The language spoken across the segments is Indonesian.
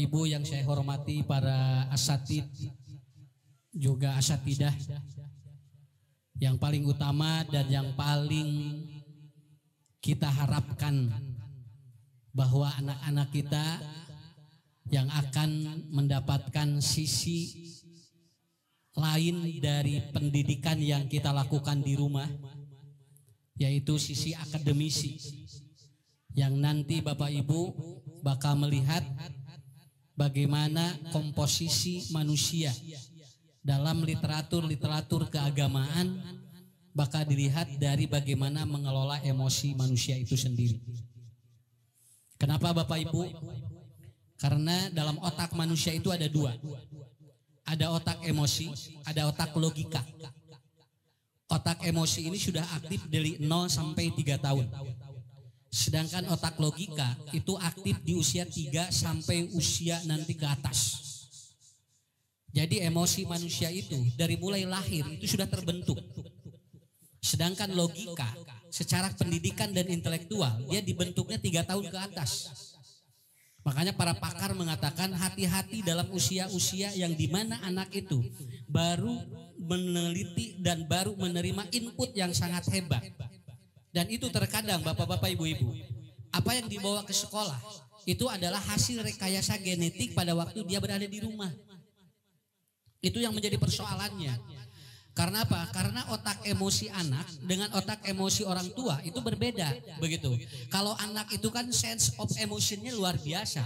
Ibu yang saya hormati, para asatid juga asatidah, yang paling utama dan yang paling kita harapkan bahwa anak-anak kita yang akan mendapatkan sisi lain dari pendidikan yang kita lakukan di rumah, yaitu sisi akademisi, yang nanti Bapak Ibu bakal melihat bagaimana komposisi manusia dalam literatur keagamaan, bakal dilihat dari bagaimana mengelola emosi manusia itu sendiri. Kenapa Bapak Ibu? Karena dalam otak manusia itu ada dua. Ada otak emosi, ada otak logika. Otak emosi ini sudah aktif dari 0 sampai 3 tahun. Sedangkan otak logika itu aktif di usia 3 sampai usia nanti ke atas. Jadi emosi manusia itu dari mulai lahir itu sudah terbentuk. Sedangkan logika secara pendidikan dan intelektual dia dibentuknya 3 tahun ke atas. Makanya para pakar mengatakan hati-hati dalam usia-usia yang dimana anak itu baru meneliti dan baru menerima input yang sangat hebat. Dan itu terkadang bapak-bapak, ibu-ibu, apa yang dibawa ke sekolah itu adalah hasil rekayasa genetik pada waktu dia berada di rumah. Itu yang menjadi persoalannya. Karena apa? Karena otak emosi anak dengan otak emosi orang tua itu berbeda, begitu. Kalau anak itu kan sense of emotionnya luar biasa.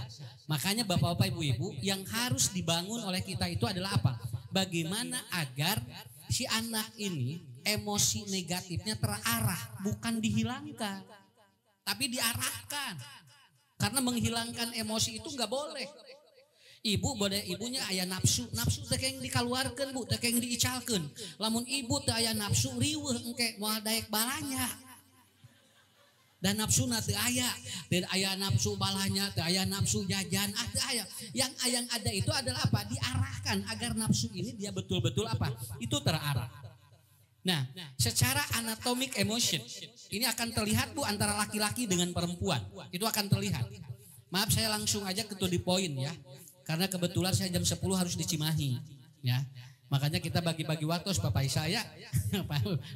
Makanya bapak-bapak, ibu-ibu, yang harus dibangun oleh kita itu adalah apa? Bagaimana agar si anak ini emosi negatifnya terarah, bukan dihilangkan, tapi diarahkan. Karena menghilangkan emosi itu nggak boleh. Ibu boleh ibunya aya nafsu teh yang dikeluarkan, Bu, teh yang diicalkan. Lamun ibu teh aya nafsu riweuh engke moal daek balanya. Dan nafsu teu aya, teu aya nafsu balanya, teu aya nafsu jajan, teu aya. Yang ada itu adalah apa? Diarahkan agar nafsu ini dia betul-betul apa? Itu terarah. Nah, secara anatomik emotion ini akan terlihat, Bu, antara laki-laki dengan perempuan. Itu akan terlihat. Maaf, saya langsung aja ke to the point ya. Karena kebetulan saya jam 10 harus di Cimahi, ya. Makanya kita bagi-bagi waktu, Bapak saya,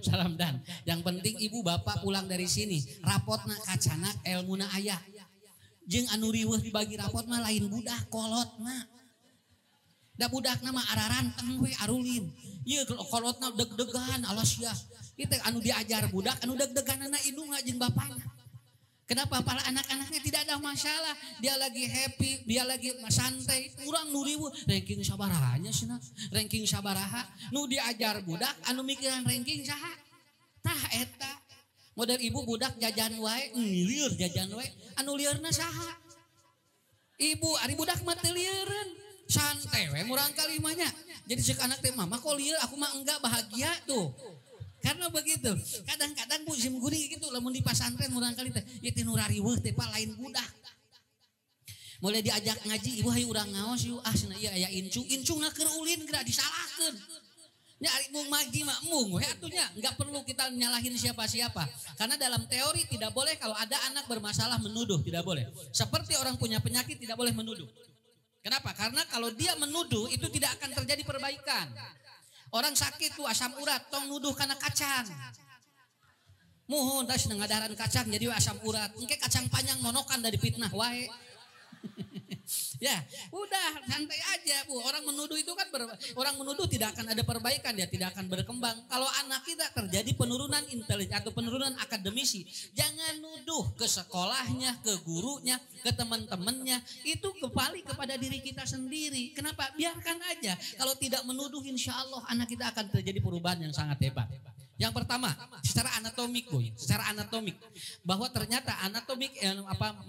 salam dan. Yang penting ibu bapak pulang dari sini, rapotna kacana elmuna ayah. Jeung anu riweuh dibagi rapot mah lain budak kolotna. Da budakna mah araranteng we arulin. Ieu kolotna deg-degan alasya. Kita anu diajar budak anu deg-deganana indung jeung bapakna. Kenapa? Para anak-anaknya tidak ada masalah. Dia lagi happy, dia lagi santai. Kurang nuriwu ranking sabarahanya cenah. Ranking sabaraha nu diajar budak anu mikiran ranking saha? Tah eta. Model ibu budak jajan wae, lieur jajan wae. Anu liurna saha? Ibu ari budak mah teu lieureun. Santai we murang kalimanya. Jadi ceuk anak teh mama kok lieur, aku mah enggak, bahagia tuh. Karena begitu, kadang-kadang Bu sim guri gitu, lamun di pasantren murang kali teh, ieu teh nu rariweuh teh Pak lain budak. Mulai diajak ngaji, ibu hayu urang ngaos yuk, cenah ieu aya incungna keur ulin geura disalahkeun. Nya ari mung magi mah mung we atunya, enggak perlu kita nyalahin siapa-siapa. Karena dalam teori tidak boleh kalau ada anak bermasalah menuduh, tidak boleh. Seperti orang punya penyakit tidak boleh menuduh. Kenapa? Karena kalau dia menuduh itu tidak akan terjadi perbaikan. Orang sakit tuh asam urat, tong nuduh karena kacang. Muhun tas ngadaran kacang jadi asam urat. Engke kacang panjang monokan dari fitnah wae. Ya, udah santai aja, Bu. Orang menuduh itu kan orang menuduh tidak akan ada perbaikan, dia tidak akan berkembang. Kalau anak kita terjadi penurunan intelijen atau penurunan akademisi, jangan nuduh ke sekolahnya, ke gurunya, ke teman-temannya. Itu kembali kepada diri kita sendiri. Kenapa? Biarkan aja. Kalau tidak menuduh, insya Allah anak kita akan terjadi perubahan yang sangat hebat. Yang pertama, secara anatomik, Bu, secara anatomik, bahwa ternyata anatomik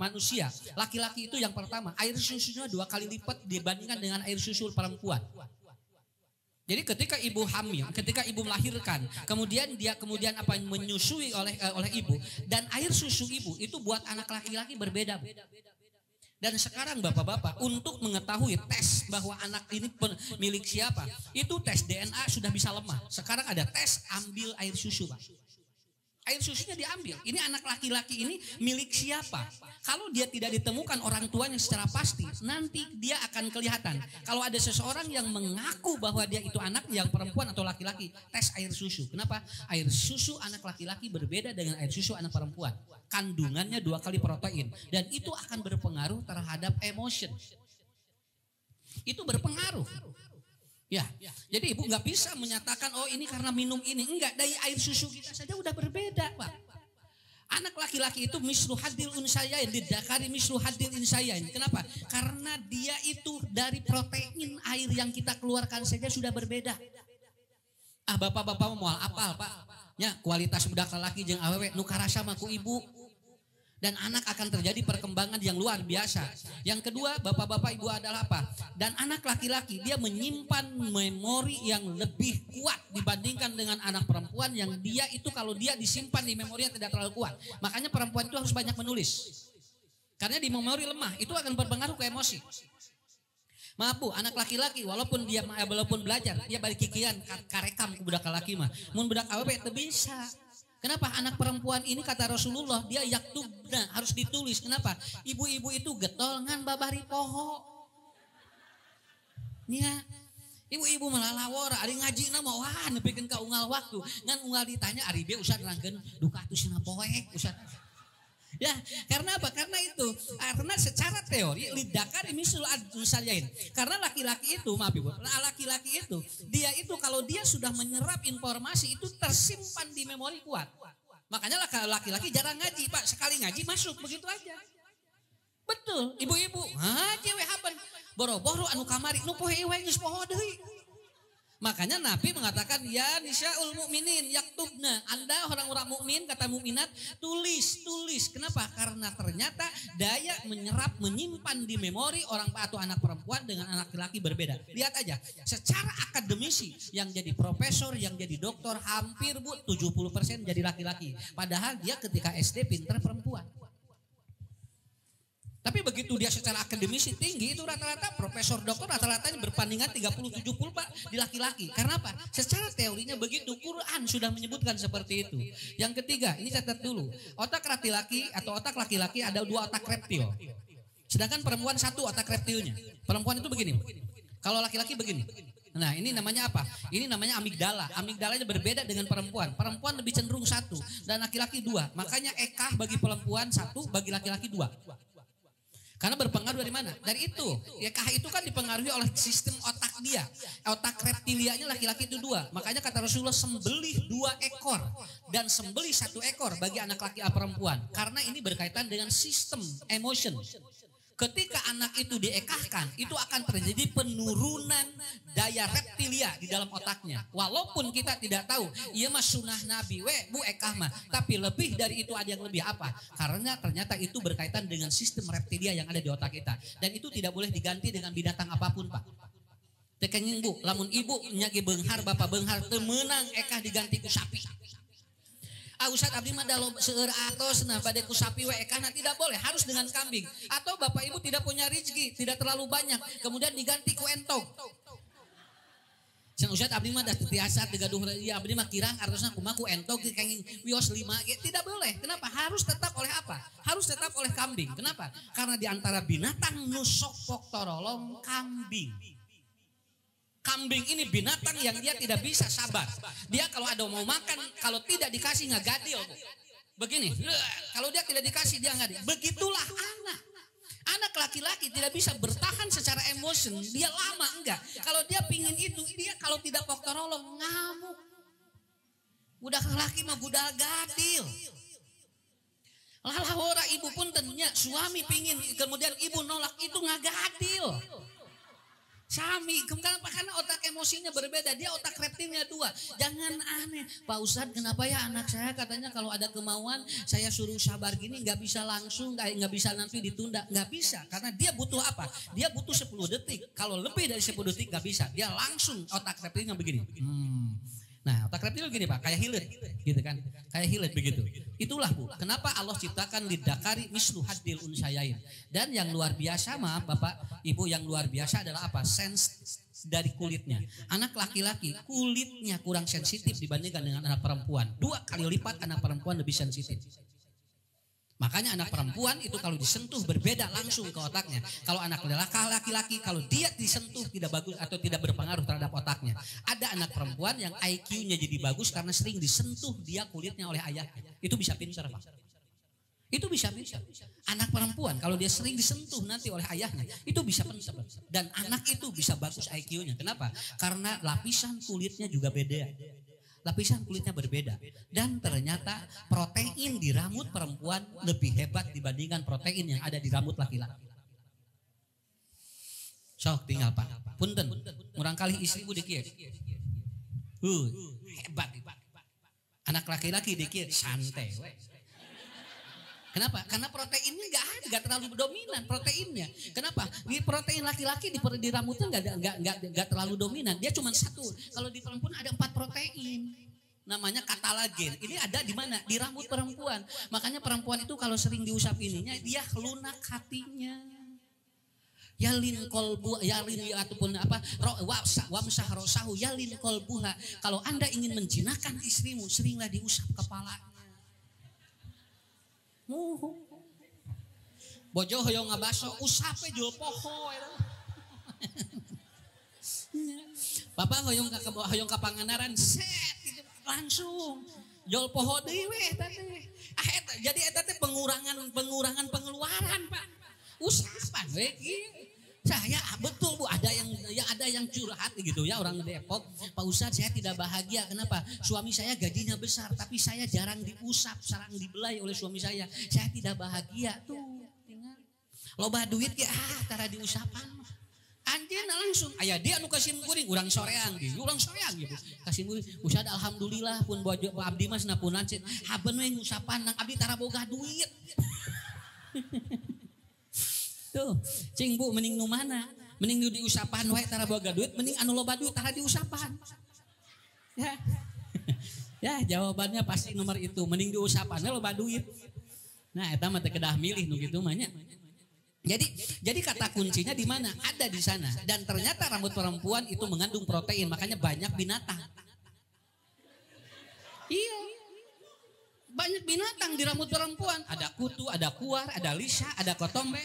manusia, laki-laki itu yang pertama, air susunya 2 kali lipat dibandingkan dengan air susu perempuan. Jadi ketika ibu hamil, ketika ibu melahirkan, kemudian dia menyusui oleh ibu, dan air susu ibu itu buat anak laki-laki berbeda, Bu. Dan sekarang bapak-bapak untuk mengetahui tes bahwa anak ini milik siapa, itu tes DNA sudah bisa lemah. Sekarang ada tes ambil air susu, Pak. air susunya diambil. Ini anak laki-laki ini milik siapa? Kalau dia tidak ditemukan orang tuanya secara pasti, nanti dia akan kelihatan. Kalau ada seseorang yang mengaku bahwa dia itu anak yang perempuan atau laki-laki, tes air susu. Kenapa? Air susu anak laki-laki berbeda dengan air susu anak perempuan. Kandungannya 2 kali protein. Dan itu akan berpengaruh terhadap emotion. Itu berpengaruh. Ya, jadi ibu nggak bisa menyatakan oh ini karena minum ini. Enggak, dari air susu kita saja udah berbeda, Pak. Anak laki-laki itu mislu hadil unsayain, didakari mislu hadil unsayain. Kenapa? Karena dia itu dari protein air yang kita keluarkan saja sudah berbeda. Ah, bapak-bapak mau apal, Pak. Ya, kualitas budak lelaki jeung awewe nu karasa mah ku ibu. Dan anak akan terjadi perkembangan yang luar biasa. Yang kedua, bapak-bapak ibu adalah apa? Dan anak laki-laki dia menyimpan memori yang lebih kuat dibandingkan dengan anak perempuan yang dia itu kalau dia disimpan di memorinya tidak terlalu kuat. Makanya perempuan itu harus banyak menulis. Karena di memori lemah, itu akan berpengaruh ke emosi. Maaf Bu, anak laki-laki walaupun dia belajar, dia balik kikian karekam ke budak laki mah. Mun budak awewe teu bisa. Kenapa anak perempuan ini kata Rasulullah dia yaktubna harus ditulis. Kenapa? Ibu-ibu itu getol ngan babari poho. Nia, ibu-ibu melalawara, ari ngaji na mah wah nepikeun ka unggal waktu. Ngan unggal ditanya ari be usah nerangkeun duka atuh poek usah. Ya, karena apa? Karena itu, karena secara teori lidakar ini salain. Karena laki-laki itu, maaf Ibu, laki-laki itu, dia itu kalau dia sudah menyerap informasi itu tersimpan di memori kuat. Makanya laki-laki jarang ngaji, Pak. Sekali ngaji masuk begitu aja. Betul, ibu-ibu. Ngaji we hapan. Boro-boro anu kamari nu poe we geus poho deui. Makanya Nabi mengatakan ya nisaul mukminin yaktubna. Anda orang-orang mukmin kata mukminat tulis. Kenapa? Karena ternyata daya menyerap menyimpan di memori orang atau anak perempuan dengan anak laki-laki berbeda. Lihat aja, secara akademisi yang jadi profesor, yang jadi doktor hampir Bu 70% jadi laki-laki. Padahal dia ketika SD pinter perempuan. Tapi begitu dia secara akademisi tinggi itu rata-rata profesor doktor rata-ratanya berpandingan 30-70 Pak di laki-laki. Karena apa? Secara teorinya begitu, Quran sudah menyebutkan seperti itu. Yang ketiga, ini catat dulu. Otak laki-laki atau otak laki-laki ada 2 otak reptil. Sedangkan perempuan 1 otak reptilnya. Perempuan itu begini. Kalau laki-laki begini. Nah ini namanya apa? Ini namanya amigdala. Amigdalanya berbeda dengan perempuan. Perempuan lebih cenderung 1 dan laki-laki 2. Makanya ekah bagi perempuan 1, bagi laki-laki 2. Karena berpengaruh dari mana? Dari itu. Ya kah itu kan dipengaruhi oleh sistem otak dia. Otak reptilianya laki-laki itu 2. Makanya kata Rasulullah sembelih 2 ekor. Dan sembelih 1 ekor bagi anak laki perempuan. Karena ini berkaitan dengan sistem emotion. Ketika anak itu diekahkan, itu akan terjadi penurunan daya reptilia di dalam otaknya. Walaupun kita tidak tahu, iya mah sunah Nabi, bu ekah mah. Tapi lebih dari itu ada yang lebih apa? Karena ternyata itu berkaitan dengan sistem reptilia yang ada di otak kita. Dan itu tidak boleh diganti dengan binatang apapun Pak. Tekenging Bu, lamun ibu nyagi beunghar, bapak beunghar, temenang ekah diganti ku sapi. Ustaz abdi mah da seueur atos nah bade ku sapi we ekahna tidak boleh, harus dengan kambing. Atau bapak ibu tidak punya rezeki, tidak terlalu banyak, kemudian diganti ku entog. Cenah Ustaz abdi mah da tiasa digaduh ieu abdi mah kirang artosna kumaha ku entog kenging wios 5 tidak boleh. Kenapa? Harus tetap oleh apa? Harus tetap oleh kambing. Kenapa? Karena di antara binatang nu sok pok torolong kambing. Kambing ini binatang yang dia tidak bisa sabar. Dia kalau ada mau makan, kalau tidak dikasih nggak gadil. Begini, kalau dia tidak dikasih dia nggak. Begitulah anak. Anak laki-laki tidak bisa bertahan secara emosi. Dia lama enggak. Kalau dia pingin itu, dia kalau tidak poktorolong ngamuk. Budak laki mah budak gadil. Lalahora ibu pun tanya suami pingin, kemudian ibu nolak itu nggak gadil. Sami, karena otak emosinya berbeda, dia otak reptilnya 2. Jangan aneh, Pak Ustadz kenapa ya anak saya katanya kalau ada kemauan saya suruh sabar gini nggak bisa langsung, nggak bisa nanti ditunda, nggak bisa, karena dia butuh apa? Dia butuh 10 detik, kalau lebih dari 10 detik nggak bisa, dia langsung otak reptilnya begini. Nah otak reptil gini Pak, kayak hilet gitu kan, kayak hilet begitu. Itulah Bu, kenapa Allah ciptakan lidakari mislu hadil unsayain. Dan yang luar biasa maaf Bapak Ibu, yang luar biasa adalah apa? dari kulitnya. Anak laki-laki kulitnya kurang sensitif dibandingkan dengan anak perempuan. 2 kali lipat anak perempuan lebih sensitif. Makanya anak perempuan itu kalau disentuh berbeda langsung ke otaknya. Kalau anak laki-laki kalau dia disentuh tidak bagus atau tidak berpengaruh terhadap otaknya. Ada anak perempuan yang IQ-nya jadi bagus karena sering disentuh dia kulitnya oleh ayahnya. Itu bisa pintar, Pak. Itu bisa. Anak perempuan kalau dia sering disentuh nanti oleh ayahnya, itu bisa pintar. Dan anak itu bisa bagus IQ-nya. Kenapa? Karena lapisan kulitnya juga beda. Lapisan kulitnya berbeda. Dan ternyata protein di rambut perempuan lebih hebat dibandingkan protein yang ada di rambut laki-laki. Sok tinggal Pak. Punten, murang kali istriku dikir. Hebat. Anak laki-laki dikir santai. Kenapa? Karena proteinnya nggak terlalu dominan proteinnya. Kenapa? Di protein laki-laki di rambutnya nggak terlalu dominan. Dia cuma 1. Kalau di perempuan ada 4 protein. Namanya katalagen. Ini ada di mana? Di rambut perempuan. Makanya perempuan itu kalau sering diusap ininya, dia lunak hatinya. Yalin kolbu, yalin ataupun apa? Wamsah rosahu yalin kolbuha. Kalau Anda ingin menjinakkan istrimu, seringlah diusap kepalanya. Bojo hoyong ngabaso usape jul poho. Bapak hoyong ka Pangandaran set gitu, langsung jul poho deui we teh. Jadi eta teh pengurangan pengeluaran, Pak. Usapan we kieu. Saya betul Bu, ada yang curhat gitu ya, orang Depok. Pak Ustadz, saya tidak bahagia. Kenapa? Suami saya gajinya besar, tapi saya jarang diusap, jarang dibelai oleh suami saya. Saya tidak bahagia tuh. Loba duit ya, tara diusapan. Anjir langsung, ayah dia anu kasim kuring, urang soreang gitu. Kasim kuring, Ustadz alhamdulillah pun bojo abdi mas napunan cit. Haben we ngusapan nang abdi tara boga duit. Tuh, cing Bu, mending nu mana? Mending nu diusapan wae tara boga duit, mending anu loba duit tara diusapan. Ya. Ya, jawabannya pasti nomor itu, mending diusapan we loba duit. Nah, eta mah teh kedah milih nu kitu mah nya. Jadi kata kuncinya di mana? Ada di sana. Dan ternyata rambut perempuan itu mengandung protein, makanya banyak binatang. Iya. Banyak binatang di rambut perempuan. Ada kutu, ada kuar, ada lisa, ada kotombe.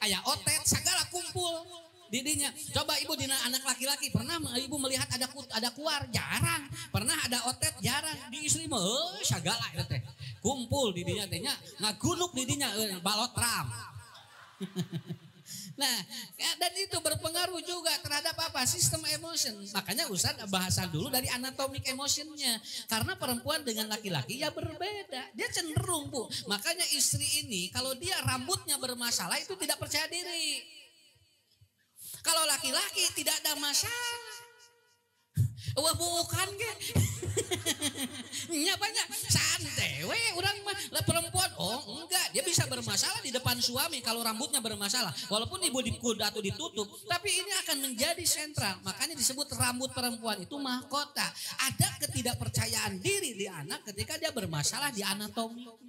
Aya otet, segala kumpul didinya. Coba ibu dina anak laki-laki pernah ibu melihat ada kuar? Jarang. Pernah ada otet? Jarang. Di istri mah segala teh kumpul didinya tehnya ngagunuk didinya balotram. Nah, dan itu berpengaruh juga terhadap apa? Sistem emotion. Makanya Ustadz bahasan dulu dari anatomik emotionnya. Karena perempuan dengan laki-laki ya berbeda. Dia cenderung Bu. Makanya istri ini kalau dia rambutnya bermasalah itu tidak percaya diri. Kalau laki-laki tidak ada masalah. Wah bukan ke? Nya banyak santai, we urang mah perempuan. Oh enggak, dia bisa bermasalah di depan suami kalau rambutnya bermasalah. Walaupun ibu dikuda atau ditutup, tapi ini akan menjadi sentral. Makanya disebut rambut perempuan itu mahkota. Ada ketidakpercayaan diri di anak ketika dia bermasalah di anatominya.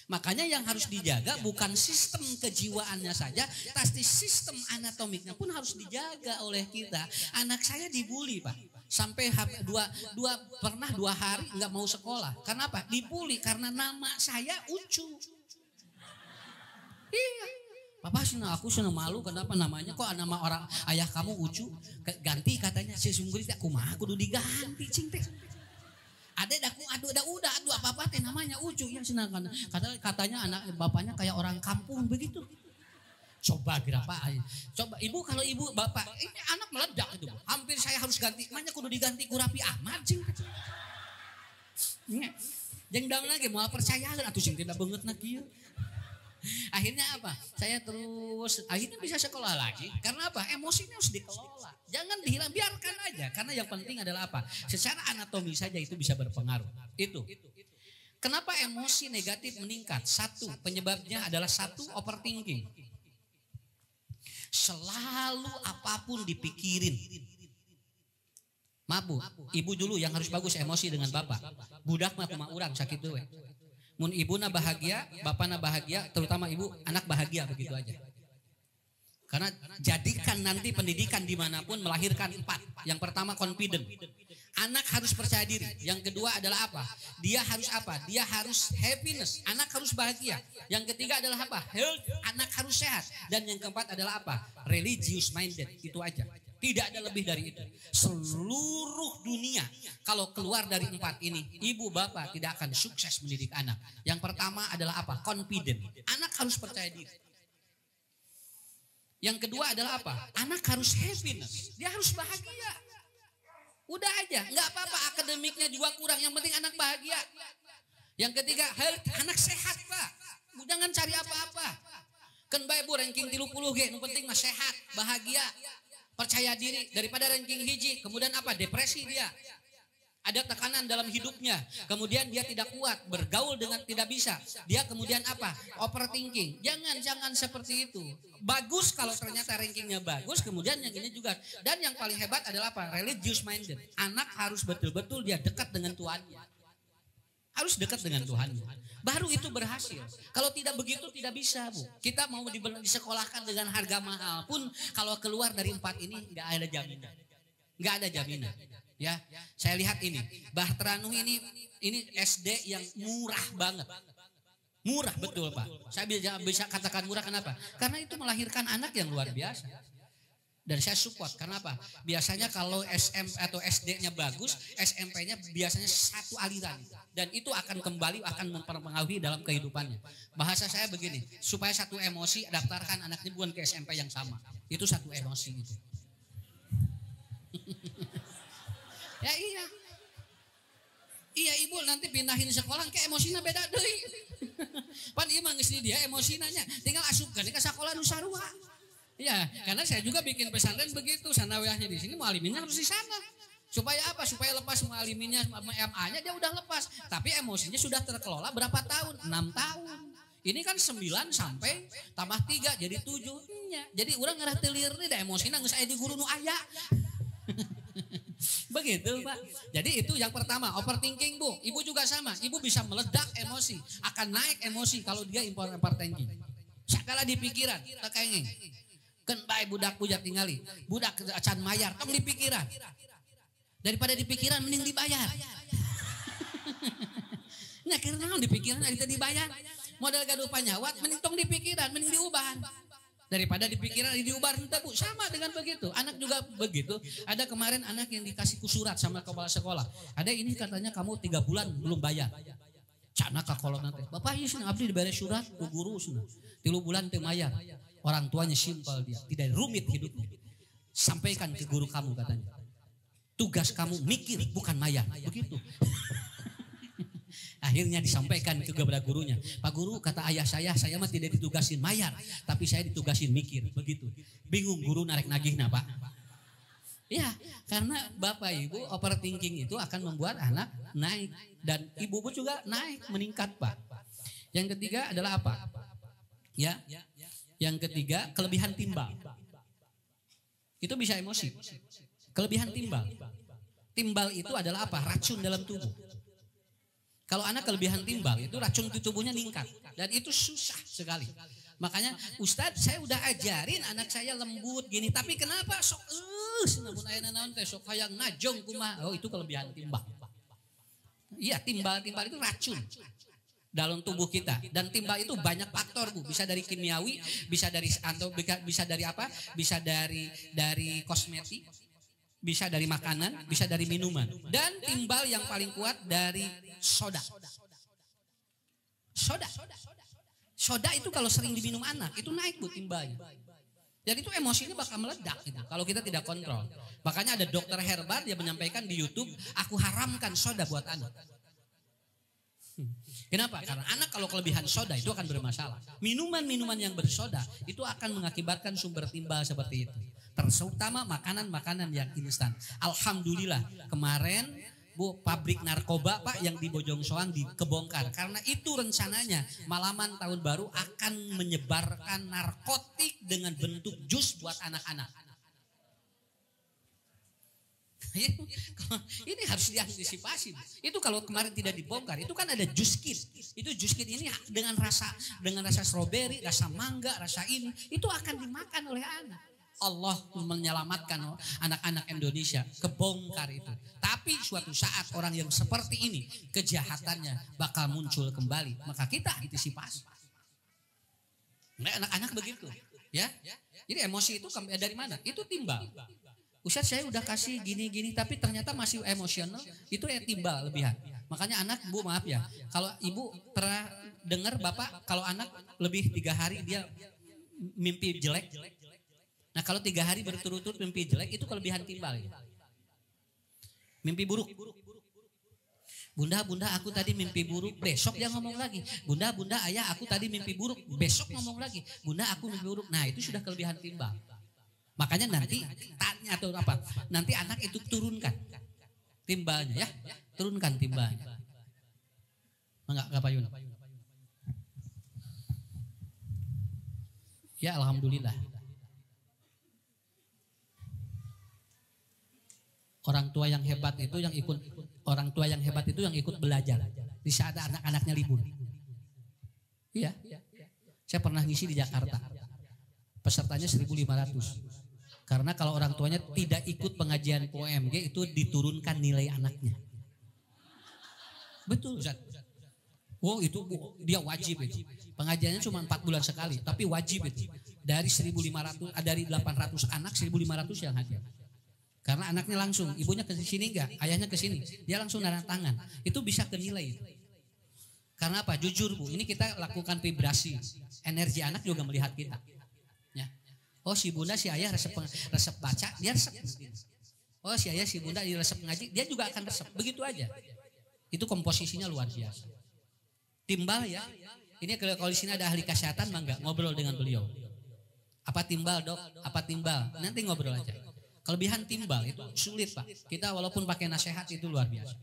Makanya yang harus dijaga bukan sistem kejiwaannya saja, tapi sistem anatomiknya pun harus dijaga oleh kita. Anak saya dibully Pak, sampai pernah 2 hari nggak mau sekolah. Karena apa? Dibully karena nama saya Ucu. Iya. Papa aku senang malu kenapa namanya kok nama orang ayah kamu Ucu ganti katanya si sungguh tidak kumaha kudu diganti cing teh. Ada aduh apa teh namanya Ucu ya senang katanya anak bapaknya kayak orang kampung begitu. Coba kira Pak, coba ibu kalau ibu bapak ini anak meledak itu, hampir saya harus ganti, makanya kudu diganti ku Rapi Ahmad cing. Jeung daun lagi mau percayaan atuh sing tidak banget na kieu. Akhirnya apa? Saya terus akhirnya bisa sekolah lagi. Karena apa? Emosinya harus dikelola. Jangan dihilang, biarkan aja. Karena yang penting adalah apa? Secara anatomi saja itu bisa berpengaruh. Itu. Kenapa emosi negatif meningkat? 1, penyebabnya adalah 1, overthinking. Selalu apapun dipikirin. Mabu, ibu dulu yang harus bagus emosi dengan bapak. Budak mah kumaha urang sakitu we. Mun ibu na bahagia, bapak na bahagia, terutama ibu, anak bahagia begitu aja. Karena jadikan nanti pendidikan dimanapun melahirkan 4. Yang pertama confident. Anak harus percaya diri. Yang kedua adalah apa? Dia harus apa? Dia harus happiness. Anak harus bahagia. Yang ketiga adalah apa? Health. Anak harus sehat. Dan yang keempat adalah apa? Religious minded. Itu aja. Tidak ada lebih dari itu. Seluruh dunia kalau keluar dari 4 ini, ibu bapak tidak akan sukses mendidik anak. Yang pertama adalah apa? Confident. Anak harus percaya diri. Yang kedua adalah apa? Anak harus happiness. Dia harus bahagia. Udah aja, nggak apa-apa akademiknya juga kurang. Yang penting anak bahagia. Yang ketiga, health, anak sehat pak. Jangan cari apa-apa. Kan baik bu ranking 30 ge, yang penting mah sehat, bahagia, percaya diri. Daripada ranking hiji, kemudian apa? Depresi dia. Ada tekanan dalam hidupnya, kemudian dia tidak kuat, bergaul dengan tidak bisa. Dia kemudian apa? Overthinking. Jangan seperti itu. Bagus kalau ternyata rankingnya bagus, kemudian yang ini juga. Dan yang paling hebat adalah apa? Religious minded. Anak harus betul-betul dia dekat dengan Tuhannya. Harus dekat dengan Tuhannya. Baru itu berhasil. Kalau tidak begitu tidak bisa bu. Kita mau disekolahkan dengan harga mahal pun kalau keluar dari 4 ini nggak ada jaminan. Nggak ada jaminan. Ya, saya lihat ini, Bahteranuh ini SD yang murah banget. Murah betul Pak. Saya bisa katakan murah kenapa? Karena itu melahirkan anak yang luar biasa. Dan saya support, kenapa? Biasanya kalau SM atau SD-nya bagus, SMP-nya biasanya satu aliran. Dan itu akan kembali, akan mempengaruhi dalam kehidupannya. Bahasa saya begini, supaya satu emosi, daftarkan anaknya bukan ke SMP yang sama. Itu satu emosi itu. Ya iya. Iya ibu nanti pindahin sekolah ke emosinya beda deh. Pan imang geus dia emosinanya tinggal asupkan ke sekolah nu sarua. Ya, karena saya juga bikin pesantren begitu, sanawiyahnya di sini, mualiminnya harus di sana. Supaya apa? Supaya lepas mualiminnya, MA-nya dia udah lepas, tapi emosinya sudah terkelola berapa tahun? 6 tahun. Ini kan 9 sampai tambah 3 jadi 7. Jadi orang ngarah telir nih da emosina geus aya di guru nu aya. Begitu Pak. Jadi itu yang pertama, overthinking Bu. Ibu juga sama, ibu bisa meledak emosi, akan naik emosi kalau dia overthinking. Sakala di pikiran, tak kengeng. Kan bae budak bujat tingali, budak acan mayar, tong di pikiran. Daripada di pikiran mending dibayar. Nya kira naon di pikiran ari teh dibayar. Modal gaduh panyawat mending tong di pikiran, mending diubahan. Daripada di pikiran diubah henteu Bu, sama dengan begitu. Anak juga begitu. Ada kemarin anak yang dikasih surat sama kepala sekolah. Ada ini katanya kamu 3 bulan belum bayar. Cana ka kolot nanti. Bapak ieu abdi dibere surat ku guru cenah. 3 bulan teu mayar. Orang tuanya simpel dia, tidak rumit hidupnya. Sampaikan ke guru kamu katanya. Tugas kamu mikir bukan mayar, begitu. Akhirnya disampaikan ke kepada gurunya. Pak guru kata ayah saya mah tidak ditugasin mayar, tapi saya ditugasin mikir, begitu. Bingung guru narik nagihna Pak. Ya, karena Bapak Ibu overthinking itu akan membuat anak naik dan ibu juga naik meningkat Pak. Yang ketiga adalah apa? Ya. Yang ketiga, kelebihan timbal. Itu bisa emosi. Kelebihan timbal. Timbal itu adalah apa? Racun dalam tubuh. Kalau anak kelebihan timbal, itu racun di tubuhnya meningkat. Dan itu susah sekali. Makanya Ustadz saya udah ajarin anak saya lembut gini. Tapi kenapa sok namun ayana naon teh sok hayang najong kumaha. Oh itu kelebihan timbal. Iya timbal itu racun dalam tubuh kita, dan timbal itu banyak faktor Bu, bisa dari kimiawi, bisa dari atau bisa dari apa, bisa dari kosmetik, bisa dari makanan, bisa dari minuman, dan timbal yang paling kuat dari soda itu kalau sering diminum anak itu naik Bu timbalnya, dan itu emosinya bakal meledak gitu, kalau kita tidak kontrol. Makanya ada dokter herba dia menyampaikan di YouTube, aku haramkan soda buat anak. Kenapa? Karena anak kalau kelebihan soda itu akan bermasalah. Minuman-minuman yang bersoda itu akan mengakibatkan sumber timbal seperti itu. Terutama makanan-makanan yang instan. Alhamdulillah kemarin Bu pabrik narkoba Pak yang di Bojong Soang dikebongkar. Karena itu rencananya malaman tahun baru akan menyebarkan narkotik dengan bentuk jus buat anak-anak. Ini harus diantisipasi. Itu kalau kemarin tidak dibongkar, itu kan ada juskit. Itu juskit ini dengan rasa stroberi, rasa mangga, rasa ini, itu akan dimakan oleh anak. Allah menyelamatkan anak-anak Indonesia, kebongkar itu. Tapi suatu saat orang yang seperti ini kejahatannya bakal muncul kembali, maka kita antisipasi. Nah, anak-anak begitu, ya. Jadi emosi itu dari mana? Itu timbal. Ustaz, saya udah kasih gini-gini tapi ternyata masih emosional, itu ya timbal lebihan. Makanya anak, Bu maaf ya, kalau ibu pernah dengar bapak kalau anak lebih 3 hari dia mimpi jelek. Nah kalau 3 hari berturut-turut mimpi jelek itu kelebihan timbal. Ya. Mimpi buruk. Bunda aku tadi mimpi buruk, besok dia ngomong lagi. Bunda ayah aku tadi mimpi buruk, besok ngomong lagi. Bunda aku mimpi buruk, nah itu sudah kelebihan timbal. Makanya nanti tanya atau apa, nanti anak itu turunkan timbalnya ya, turunkan timbalnya. Enggak payun. Ya alhamdulillah. Orang tua yang hebat itu yang ikut belajar di saat anak-anaknya libur. Iya. Saya pernah ngisi di Jakarta. Pesertanya 1.500. Karena kalau orang tuanya tidak ikut pengajian OMG itu diturunkan nilai anaknya. Betul Ustaz. Oh itu dia wajib itu. Pengajiannya cuma 4 bulan sekali, tapi wajib itu. Dari 1.500, dari 800 anak 1.500 yang hadir. Karena anaknya langsung, ibunya ke sini enggak, ayahnya ke sini, dia langsung tanda tangan. Itu bisa kenilai. Karena apa? Jujur Bu, ini kita lakukan vibrasi. Energi anak juga melihat kita. Ya. Oh si bunda, si ayah resep baca, dia resep. Oh si ayah, si bunda di resep ngaji, dia juga akan resep. Begitu aja. Itu komposisinya luar biasa. Timbal ya. Ini kalau di sini ada ahli kesehatan, mangga ngobrol dengan beliau. Apa timbal dok? Apa timbal? Nanti ngobrol aja. Kelebihan timbal itu sulit Pak. Kita walaupun pakai nasihat itu luar biasa.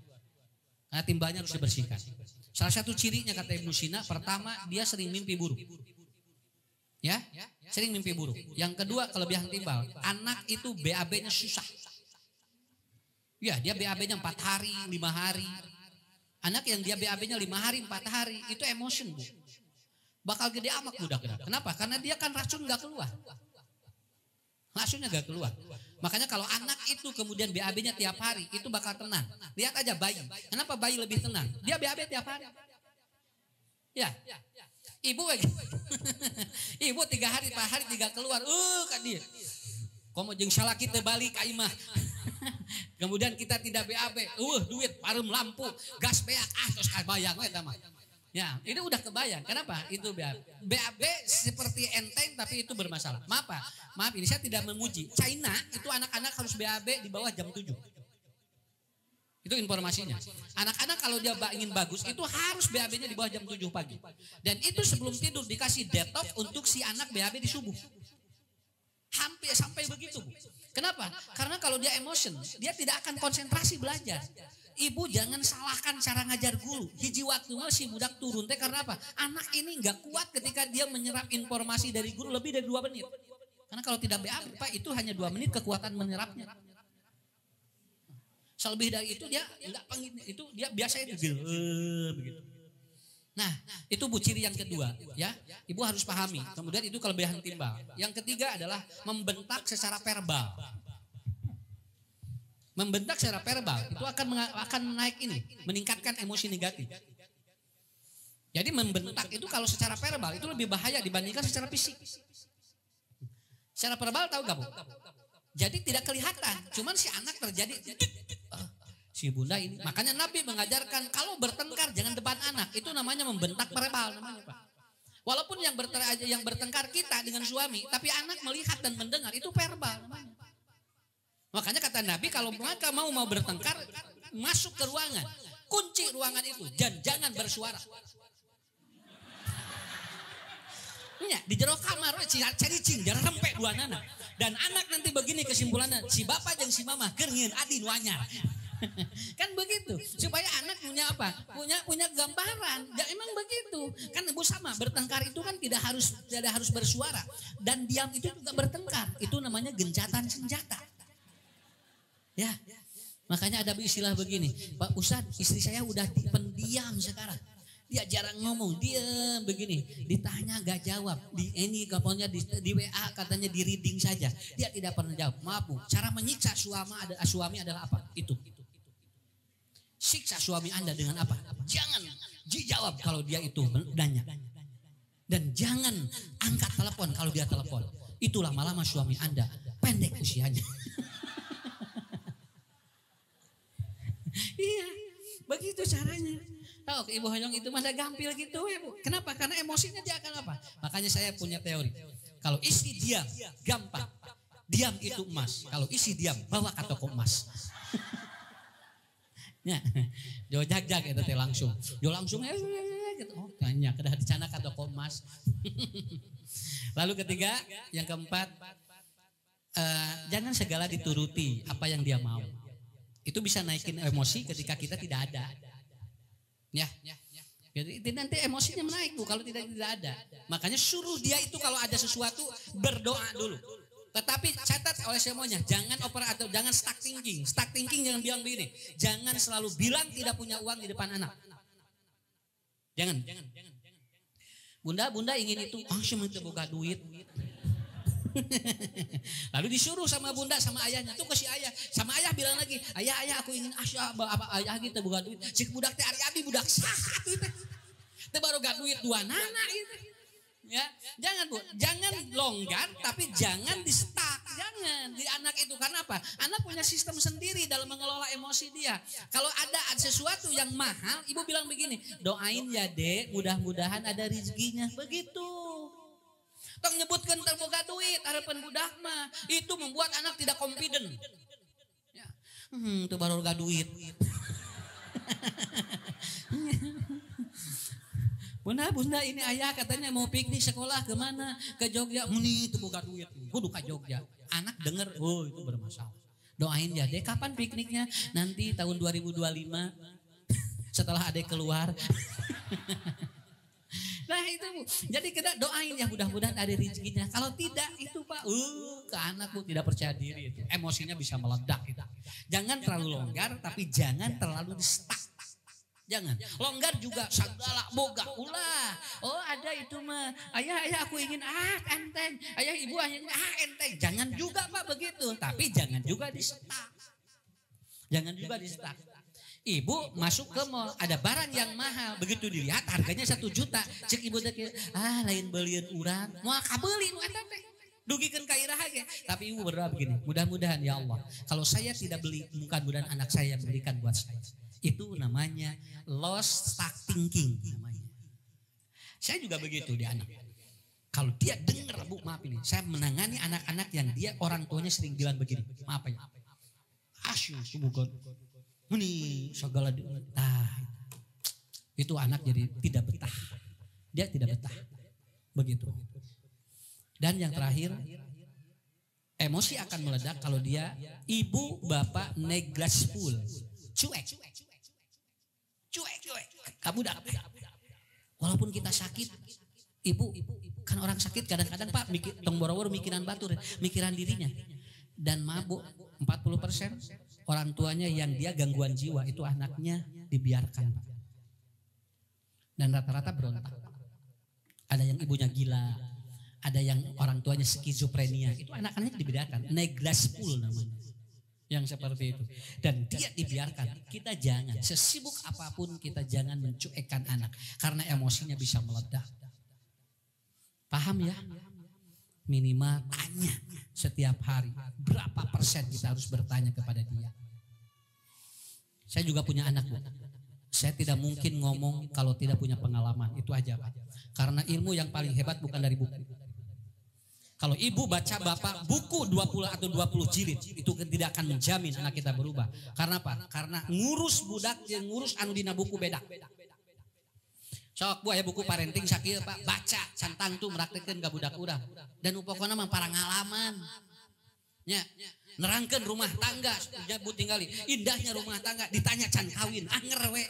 Karena timbalnya harus dibersihkan. Salah satu cirinya kata Ibnu Sina, pertama dia sering mimpi buruk. Ya, sering mimpi buruk. Yang kedua kelebihan timbal, anak itu BAB-nya susah. Ya, dia BAB-nya 4 hari, 5 hari. Anak yang dia BAB-nya 5 hari, 4 hari, itu emotion Bu. Bakal gede amak budak-budak. Kenapa? Karena dia kan racun gak keluar. Racunnya gak keluar. Makanya kalau anak itu kemudian BAB-nya tiap hari, itu bakal tenang. Lihat aja bayi. Kenapa bayi lebih tenang? Dia BAB tiap hari. Ya. Ibu ibu 3 hari, 4 hari 3 keluar. Kan dia. Komo jeung salah kita balik ka imah. Kemudian kita tidak BAB. Duit, parum lampu, gas beak, terus bayang we eta mah. Ya, ini udah kebayang. Kenapa? Itu BAB. BAB seperti enteng tapi itu bermasalah. Maaf ini saya tidak memuji. China itu anak-anak harus BAB di bawah jam 7. Itu informasinya. Anak-anak kalau dia ingin bagus itu harus BAB-nya di bawah jam 7 pagi. Dan itu sebelum tidur dikasih detox untuk si anak BAB di subuh. Hampir sampai begitu Bu. Kenapa? Karena kalau dia emotion, dia tidak akan konsentrasi belajar. Ibu jangan salahkan cara ngajar guru. Hiji waktu mah si budak turun teh karena apa? Anak ini nggak kuat ketika dia menyerap informasi dari guru lebih dari 2 menit. Karena kalau tidak BAB Pak itu hanya 2 menit kekuatan menyerapnya. Selebih dari itu dia enggak itu dia biasanya begitu. Nah, itu Bu ciri yang kedua ya. Ibu harus pahami. Kemudian itu kelebihan timbal. Yang ketiga adalah membentak secara verbal. Membentak secara verbal itu akan naik ini, meningkatkan emosi negatif. Jadi membentak itu kalau secara verbal itu lebih bahaya dibandingkan secara fisik. Secara verbal tahu gak Bu? Jadi tidak kelihatan, cuman si anak terjadi si bunda ini. Makanya Nabi mengajarkan kalau bertengkar jangan depan anak. Itu namanya membentak verbal namanya Pak. Walaupun yang bertengkar kita dengan suami, tapi anak melihat dan mendengar itu verbal namanya. Makanya kata Nabi kalau mereka mau bertengkar masuk ke ruangan, kunci ruangan itu dan jangan bersuara. Ya, di jero kamar cari-cing jangan sampai dua nana. Dan anak nanti begini kesimpulannya, si bapak dan si mama keur ngieun adi nu anyar. Kan begitu, supaya anak punya apa? Punya gambaran. Ya emang begitu. Kan Ibu sama, bertengkar itu kan tidak harus bersuara dan diam itu juga bertengkar. Itu namanya gencatan senjata. Ya. Makanya ada istilah begini, Pak Ustadz, istri saya udah pendiam sekarang. Dia jarang ngomong, diam begini. Ditanya gak jawab. Ini kapannya di WA katanya di reading saja. Dia tidak pernah jawab. Maaf Bu, cara menyiksa suami adalah apa? Itu. Siksa suami Anda dengan apa? Jangan dijawab kalau dia itu nanya. Dan jangan angkat telepon kalau dia telepon. Itu lama-lama suami Anda pendek usianya. Iya, begitu caranya. Tahu Ibu Hoyong itu mah gampil gitu ya Bu. Kenapa? Karena emosinya dia akan apa? Makanya saya punya teori. Kalau istri diam, gampang. Diam itu emas. Kalau istri diam, bawa ke toko emas. Ya, jo jag-jag itu teh langsung. Jo langsung gitu. Oh, tanya kedah dicana ka toko emas. Lalu ketiga, yang keempat, jangan segala dituruti apa yang dia mau. Itu bisa naikin emosi ketika kita tidak ada. Ya. Jadi nanti emosinya menaik Bu kalau tidak ada. Makanya suruh dia itu kalau ada sesuatu berdoa dulu. Tetapi catat oleh semuanya, jangan operator, jangan stuck thinking. Stuck thinking jangan bilang begini. Jangan selalu bilang tidak punya uang di depan anak. Jangan. Bunda ingin itu, cuma itu buka duit. Lalu disuruh sama bunda sama ayahnya tuh ke si ayah, sama ayah bilang lagi, ayah aku ingin apa ayah gitu bukan duit, si budak teh ari abi budak saha tuh teh baru gak duit dua nana gitu. Ya, jangan Bu, jangan longgar tapi jangan di stuck, jangan di anak itu. Karena apa? Anak punya sistem sendiri dalam mengelola emosi dia. Kalau ada sesuatu yang mahal, ibu bilang begini, doain ya Dek, mudah-mudahan ada rezekinya, begitu. Tong nyebutkan terbuka duit, harapan budak mah itu membuat anak tidak confident. Ya. Itu baru gak duit. Bunda ini ayah katanya mau piknik sekolah kemana? Ke Jogja. Ini itu buka duit. Kudu ke Jogja. Anak denger, oh itu bermasalah. Doain ya Dek, kapan pikniknya? Nanti tahun 2025 setelah Adek keluar. Nah itu Bu, jadi kita doain ya mudah-mudahan ada rezekinya. Kalau tidak itu Pak, ke anak Bu tidak percaya diri itu. Emosinya bisa meledak itu. Jangan terlalu longgar tapi jangan terlalu stuck. Jangan. Longgar juga segala boga ulah. Oh ada itu mah. Ayah aku ingin enteng. Ayah ibu ingin enteng. Jangan juga Pak begitu. Tapi jangan juga di stuck. Jangan juga di stuck. Ibu masuk ke mall, ada barang yang mahal, begitu dilihat harganya 1 juta, cek ibu teh lain belian urang, mau kabeli nu eta teh. Dugikeun ka iraha ge. Tapi ibu berdoa begini, mudah-mudahan ya Allah, kalau saya tidak beli, mudah-mudahan anak saya yang belikan buat saya. Itu namanya lost stuck thinking namanya. Saya juga begitu di anak. Kalau dia dengar Bu, maaf ini, saya menangani anak-anak yang dia orang tuanya sering bilang begini, maaf ya. Asyik bukan. Ini segala itu anak jadi tidak betah. Dia tidak betah. Begitu. Dan yang terakhir, emosi akan meledak kalau dia ibu bapak neglectful. Cuek. Kamu dah. Walaupun kita sakit, ibu kan orang sakit kadang-kadang Pak tong boro-boro mikiran batur, mikiran dirinya. Dan mabuk 40%. Orang tuanya yang dia gangguan jiwa itu anaknya dibiarkan. Dan rata-rata berontak. Ada yang ibunya gila, ada yang orang tuanya skizofrenia, itu anak-anaknya dibiarkan. Neglectful namanya. Yang seperti itu. Dan dia dibiarkan. Kita jangan, sesibuk apapun kita jangan mencuekkan anak. Karena emosinya bisa meledak. Paham ya? Minimal tanya setiap hari berapa persen kita harus bertanya kepada dia. Saya juga punya anak Bu. Saya tidak mungkin ngomong kalau tidak punya pengalaman, itu aja Pak. Karena ilmu yang paling hebat bukan dari buku. Kalau ibu baca bapak buku 20 atau 20 jilid, itu tidak akan menjamin anak kita berubah. Karena apa? Karena ngurus budak yang ngurus anu dina buku beda. Sok Bu aya buku parenting sakieu Pak, baca cantang tuh meraktekeun ka budak urang. Dan upokona mah para ngalaman. Nya, nerangkeun rumah tangga, Bu tinggali. Indahnya rumah tangga ditanya can kawin, anger we.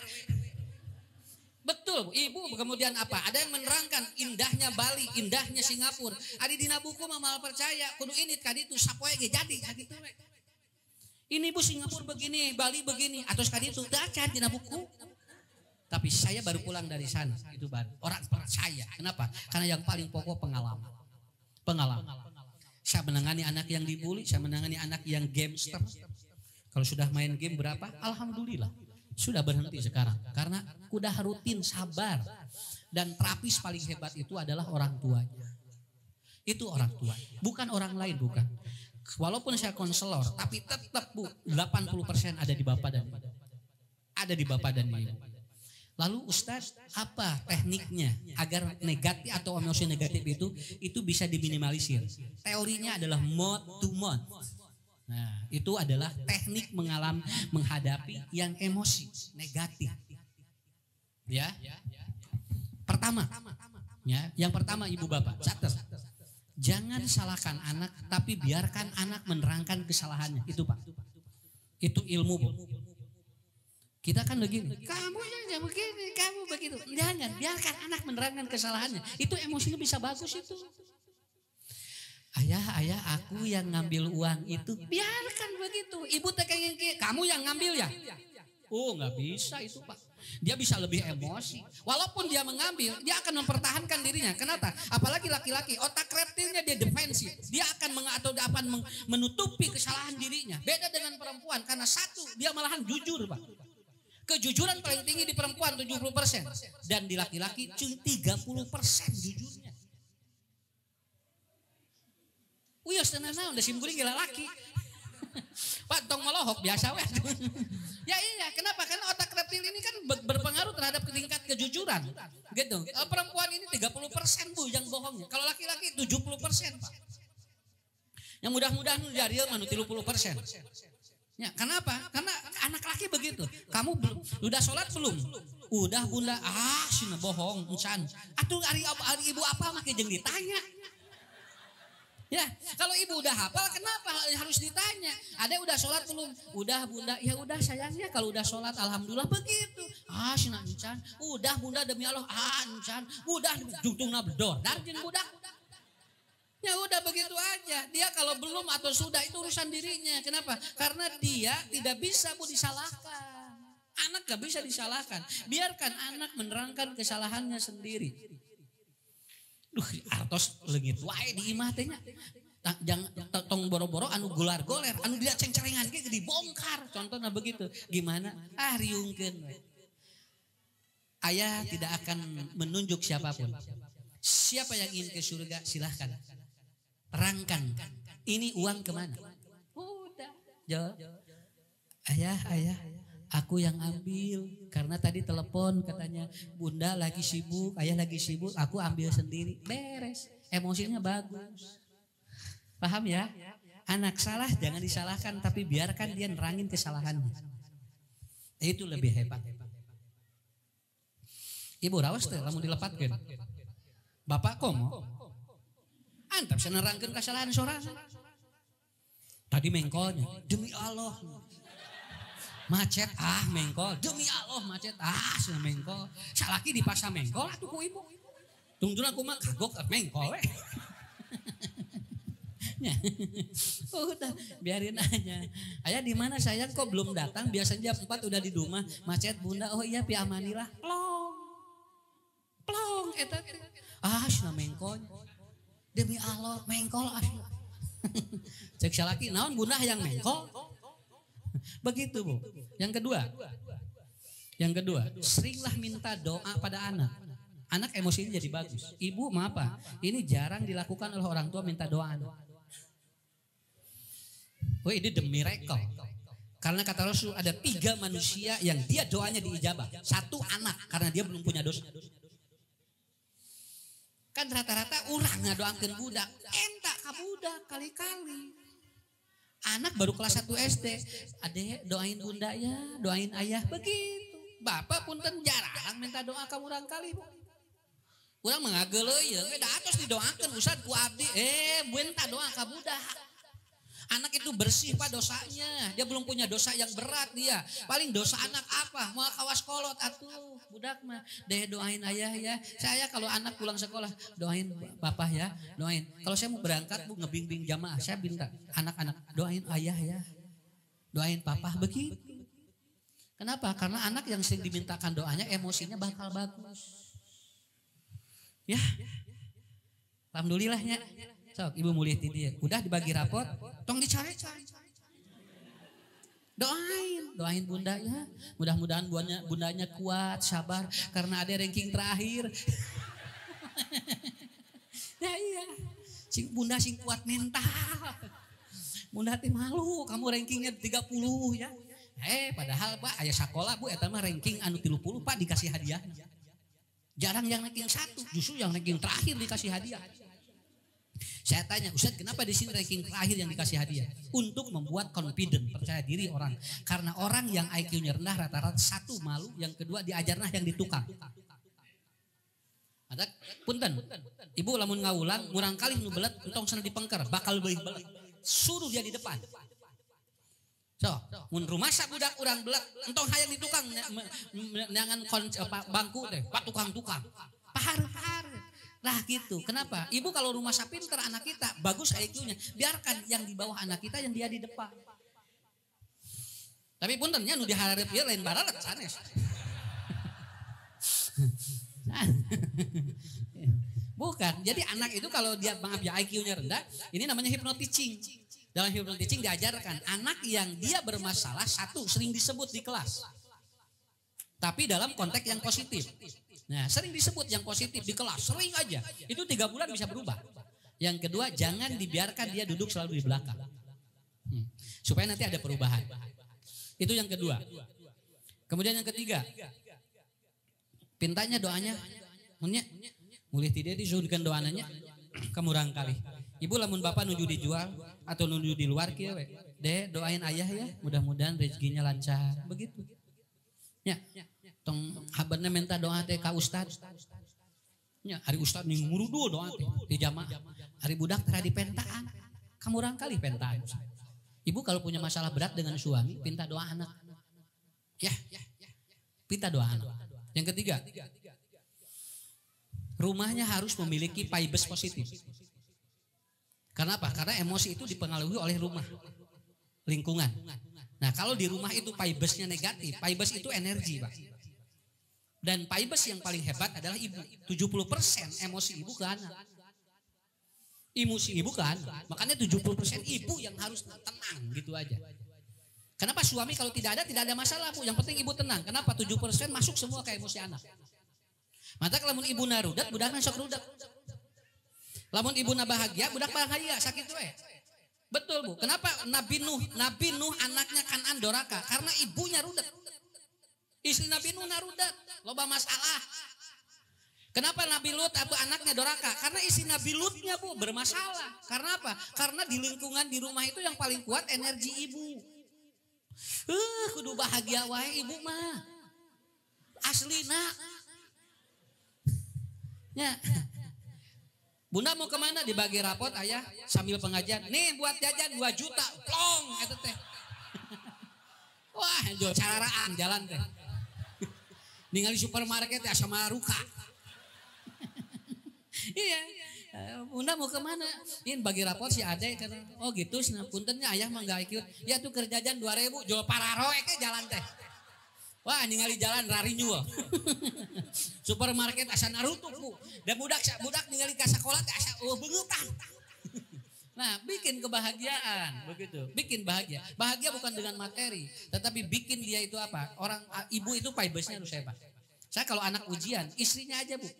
Betul, Ibu kemudian apa? Ada yang menerangkan indahnya Bali, indahnya Singapura. Adi dina buku mah mal percaya, kudu ini kaditu sapoe ge jadi sakitu we. Ini Bu Singapura begini, Bali begini, atau sekali itu dacan tina buku. Tapi saya baru pulang dari sana, itu baru orang percaya. Kenapa? Karena yang paling pokok pengalaman. Pengalaman. Saya menangani anak yang dibully, saya menangani anak yang gamester. Kalau sudah main game berapa? Alhamdulillah. Sudah berhenti sekarang. Karena udah rutin, sabar. Dan terapis paling hebat itu adalah orang tuanya. Itu orang tua. Bukan orang lain, bukan. Walaupun saya konselor, tapi tetap Bu, 80% ada di Bapak dan Ibu. Ada di Bapak dan Ibu. Lalu Ustadz, apa tekniknya agar negatif atau emosi negatif itu bisa diminimalisir? Teorinya adalah mode to mode. Nah, itu adalah teknik menghadapi yang emosi negatif. Ya. Pertama, ya, yang pertama Ibu Bapak, catat. Jangan salahkan anak, tapi biarkan anak menerangkan kesalahannya. Itu Pak. Itu ilmu Bu. Kita kan begini, kamu yang begini, kamu begitu. Jangan, biarkan anak menerangkan kesalahannya. Itu emosinya bisa bagus itu. Ayah, aku yang ngambil uang itu. Biarkan begitu. Ibu kayak kamu yang ngambil ya? Oh, nggak bisa itu Pak. Dia bisa lebih emosi. Walaupun dia mengambil, dia akan mempertahankan dirinya. Kenapa? Apalagi laki-laki, otak reptilnya dia defensif. Dia akan menutupi kesalahan dirinya. Beda dengan perempuan, karena satu, dia malahan jujur Pak. Kejujuran paling tinggi di perempuan 70%. Dan di laki-laki 30% jujurnya. Uyos tenan naon, sim guring gila laki. Pak tong melohok biasa weh. Ya iya, kenapa? Karena otak reptil ini kan berpengaruh terhadap tingkat kejujuran. Gitu. Perempuan ini 30% Bu yang bohongnya. Kalau laki-laki 70% Pak. Yang mudah-mudahan dari manu 30%. Ya, kenapa? Karena anak laki begitu. Kamu belum, udah sholat belum? Udah Bunda. Sina bohong, encan. Atuh hari ibu apa make jeung ditanya. Ya, kalau ibu udah hafal, kenapa harus ditanya? Ada udah sholat belum? Udah Bunda. Ya udah sayangnya kalau udah sholat, alhamdulillah begitu. Sina encan. Udah Bunda demi Allah. Encan. Udah dungtungna bedor. Darjin budak. Ya udah begitu aja. Dia kalau belum atau sudah itu urusan dirinya. Kenapa? Karena dia tidak bisa Bu disalahkan. Anak gak bisa disalahkan. Biarkan anak menerangkan kesalahannya sendiri. Duh, artos leungit wae di imah teh nya. Jangan tong boro-boro anu golar-goler, anu dia ceng-cerengan ge dibongkar. Contohnya begitu. Gimana? Riungkeun we. Ayah tidak akan menunjuk siapapun. Siapa yang ingin ke surga silahkan. Terangkan, ini uang kemana? Udah, jawab. Ayah, aku yang ambil. Karena tadi telepon katanya, Bunda lagi sibuk, ayah lagi sibuk, aku ambil sendiri. Beres, emosinya bagus. Paham ya? Anak salah jangan disalahkan, tapi biarkan dia nerangin kesalahannya. Itu lebih hebat. Ibu rawas tuh, kamu dilepatkan. Bapak komo. Antap saya nerangkan kesalahan seorang. Tadi mengkolnya, demi Allah. Macet, mengkol. Demi Allah macet, sana mengkol. Salaki dipaksa mengkol, atuh ku ibu. Tunggu aku mah kagok mengkol. Udah, biarin aja. Ayah di mana sayang kok belum datang? Biasanya jam 4 udah di rumah. Macet Bunda, oh iya pi amanilah. Plong, eta. Sana mengkol. Demi Allah, mengkol asli. Cek salaki, naon Bunda yang mengkol? Begitu Bu. Yang kedua, seringlah minta doa pada anak. Anak emosinya jadi bagus. Ibu maaf Pak, ini jarang dilakukan oleh orang tua minta doa anak. Oh ini the miracle. Karena kata Rasul ada 3 manusia yang dia doanya diijabah. 1 anak, karena dia belum punya dosa. Kan rata-rata orang ngadoakeun budak, entak ka budak kali-kali. Anak baru kelas 1 SD, adek doain bunda ya, doain ayah begitu. Bapak punten jarang minta doa ka urang kali. Urang mengageuleuy, da atos didoakeun Ustad ku abdi, buenta doa ka budak. Anak itu bersih Pak dosanya. Dia belum punya dosa yang berat dia. Paling dosa anak apa? Mau kawas kolot atuh. Budak mah deh doain ayah ya. Saya kalau anak pulang sekolah doain bapak ya, doain. Kalau saya mau berangkat Bu ngebimbing jamaah, saya minta anak-anak doain ayah ya. Doain papa begitu. Kenapa? Karena anak yang sering dimintakan doanya emosinya bakal bagus. Ya, alhamdulillahnya. Sok ibu mulih ti dia. Udah dibagi rapot, tong dicari-cari. Doain bunda ya. Mudah-mudahan bundanya kuat, sabar karena ada ranking terakhir. Ya iya. Bunda sing kuat mental. Bunda teh malu, kamu rankingnya 30 ya. Padahal Pak aya sekolah Bu eta mah ranking anu 30 Pak dikasih hadiah. Jarang yang ranking 1, justru yang ranking terakhir dikasih hadiah. Saya tanya, Ustaz kenapa di sini ranking terakhir yang dikasih hadiah? Untuk membuat confident, percaya diri orang. Karena orang yang IQ-nya rendah rata-rata satu malu, yang kedua diajarnah yang ditukang. Ada punten, ibu lamun ngawulang, murang kali nu belet, entong sana dipengker, bakal beuih-beuih. Suruh dia di depan. So, mun rumasa budak urang belet, entong hayang ditukang neangan bangku teh, pak tukang-tukang. Pahar. Lah gitu. Kenapa? Ibu kalau rumah pinter anak kita bagus IQ-nya, biarkan yang di bawah anak kita yang dia di depan. Tapi puntennya nu diharap dia lain baralet sanes. Bukan. Jadi anak itu kalau dia maaf ya IQ-nya rendah, ini namanya hypnoticing. Dalam hypnoticing diajarkan anak yang dia bermasalah satu sering disebut di kelas. Tapi dalam konteks yang positif. Nah, sering disebut yang positif di kelas, sering aja. Itu 3 bulan bisa berubah. Yang kedua, jangan dibiarkan dia duduk selalu di belakang. Supaya nanti ada perubahan. Itu yang kedua. Kemudian yang ketiga, pintanya doanya, mulih tidak disuruhkan doanya, kemurang kali. Ibu lamun bapak nuju dijual atau nuju di luar kia we. Deh doain ayah ya, mudah-mudahan rezekinya lancar. Begitu. Ya. Tong habarna minta doa teh ka ustad. Nya hari ustad ning murudu doa teh di jamaah. Hari budak tara dipentaan. Kamurang kali pentaan. Ibu kalau punya masalah berat dengan suami, pinta doa anak. Ya. Pinta doa anak. Yang ketiga, rumahnya harus memiliki vibes positif. Kenapa? Karena emosi itu dipengaruhi oleh rumah, lingkungan. Nah kalau di rumah itu vibesnya negatif, vibes itu energi Pak. Dan vibes yang paling hebat adalah ibu. 70% emosi ibu ke anak. Emosi ibu ke anak. Makanya 70% ibu yang harus tenang gitu aja. Kenapa suami kalau tidak ada masalah Bu. Yang penting ibu tenang. Kenapa 7% masuk semua ke emosi anak. Maka kalau ibu narudat, budaknya sok rudat. Lamun ibu na bahagia, budak bahagia, sakit we. Betul Bu. Kenapa Nabi Nuh anaknya Kanan doraka? Karena ibunya rudat. Istri Nabi Nuh narudat, loba masalah. Kenapa Nabi Lut anaknya doraka? Karena istri Nabi Lutnya Bu bermasalah. Karena apa? Karena di lingkungan di rumah itu yang paling kuat energi ibu. Kudu bahagia wae ibu mah. Aslina. Ya. Bunda mau kemana? Dibagi rapot ayah sambil pengajian. Nih buat jajan 2 juta. Plong itu teh. Wah, caraan jalan teh. Ningali supermarket ya sama ruka. Iya. Bunda mau kemana? Ini bagi rapot si Ade karena oh gitu puntennya ayah mah enggak ikut. Ya tuh kerjajan 2.000 jual pararoe ke jalan teh. Wah, ningali jalan rarinyul. Supermarket asa naruto Bu. Dan budak ningali ka sekolah teh asa beungutan. Nah, bikin kebahagiaan begitu. Bikin bahagia. Bahagia bukan dengan materi, tetapi bikin dia itu apa? Orang ibu itu vibesnya harus hebat. Saya kalau anak ujian, istrinya aja Bu.